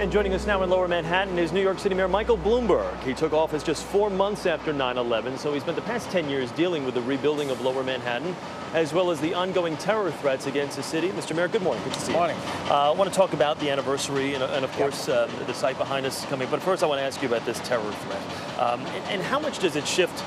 And joining us now in Lower Manhattan is New York City Mayor Michael Bloomberg. He took office just 4 months after 9/11, so he spent the past 10 years dealing with the rebuilding of Lower Manhattan, as well as the ongoing terror threats against the city. Mr. Mayor, good morning. Good to see you. Good morning. I want to talk about the anniversary and of course, the site behind us is coming. But first, I want to ask you about this terror threat. And how much does it shift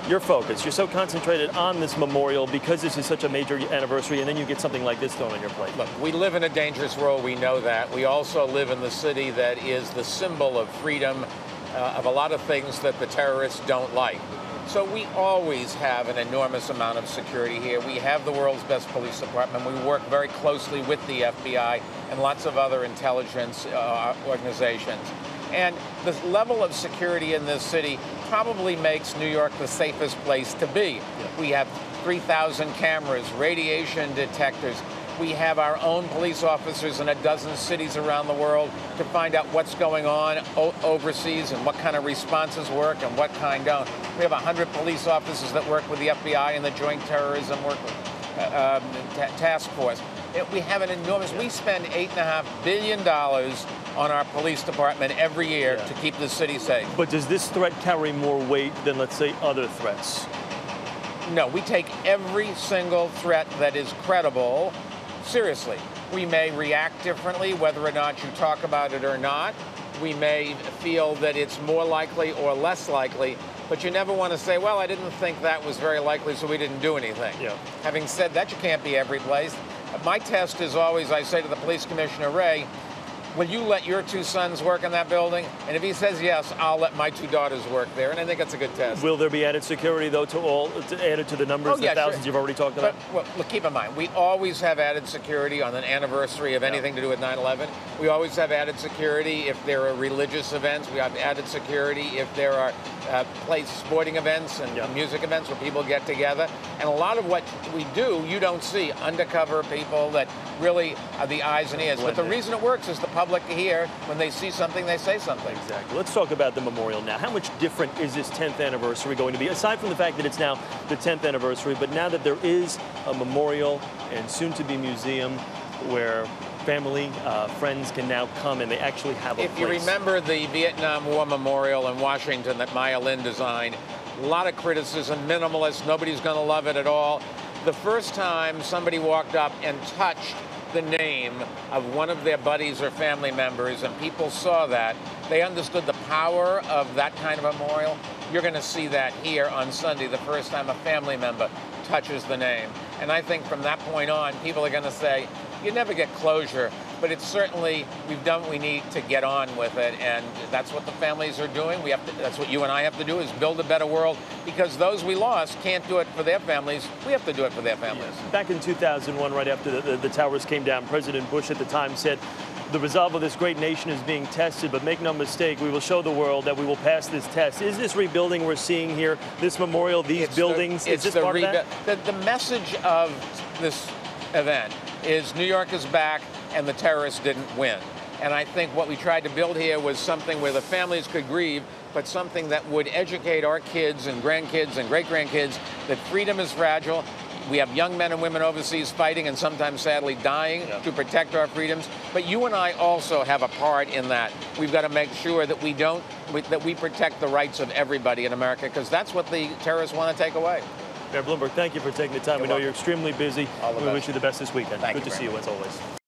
your focus? You're so concentrated on this memorial because this is such a major anniversary, and then you get something like this thrown on your plate. Look, we live in a dangerous world. We know that. We also live in the city that is the symbol of freedom, of a lot of things that the terrorists don't like. So we always have an enormous amount of security here. We have the world's best police department. We work very closely with the FBI and lots of other intelligence organizations. And the level of security in this city probably makes New York the safest place to be. We have 3,000 cameras, radiation detectors. We have our own police officers in a dozen cities around the world to find out what's going on overseas and what kind of responses work and what kind don't. We have 100 police officers that work with the FBI and the Joint Terrorism Task Force. We have an enormous, we spend $8.5 billion on our police department every year to keep the city safe. But does this threat carry more weight than, let's say, other threats? No, we take every single threat that is credible seriously. We may react differently, whether or not you talk about it or not. We may feel that it's more likely or less likely, but you never want to say, well, I didn't think that was very likely, so we didn't do anything. Having said that, you can't be every place. My test is always, I say to the police commissioner, Wragge, will you let your 2 sons work in that building? And if he says yes, I'll let my 2 daughters work there. And I think that's a good test. Will there be added security, though, added to the numbers, the thousands you've already talked about? Well, look, keep in mind, we always have added security on an anniversary of anything to do with 9/11. We always have added security if there are religious events. We have added security if there are sporting events and music events where people get together. And a lot of what we do, you don't see. Undercover people that really are the eyes and ears. But the reason it works is the public here, when they see something, they say something. Exactly. Let's talk about the memorial now. How much different is this 10th anniversary going to be, aside from the fact that it's now the 10th anniversary, but now that there is a memorial and soon-to-be museum where family, friends can now come and they actually have a place? If you remember the Vietnam War Memorial in Washington that Maya Lin designed, a lot of criticism, minimalist, nobody's going to love it at all. The first time somebody walked up and touched the name of one of their buddies or family members and people saw that, they understood the power of that kind of memorial. You're going to see that here on Sunday, the first time a family member touches the name. And I think from that point on, people are going to say, you never get closure, but it's certainly, we've done what we need to get on with it, and that's what the families are doing. That's what you and I have to do, is build a better world, because those we lost can't do it for their families. We have to do it for their families. Yes. Back in 2001, right after the towers came down, President Bush at the time said, the resolve of this great nation is being tested, but make no mistake, we will show the world that we will pass this test. Is this rebuilding we're seeing here, this memorial, these buildings, is this part of that? The message of this event is New York is back and the terrorists didn't win. And I think what we tried to build here was something where the families could grieve, but something that would educate our kids and grandkids and great-grandkids that freedom is fragile. We have young men and women overseas fighting and sometimes sadly dying to protect our freedoms. But you and I also have a part in that. We've got to make sure that we protect the rights of everybody in America, because that's what the terrorists want to take away. Mayor Bloomberg, thank you for taking the time. We know you're extremely busy. We wish you the best this weekend. Good to see you as always.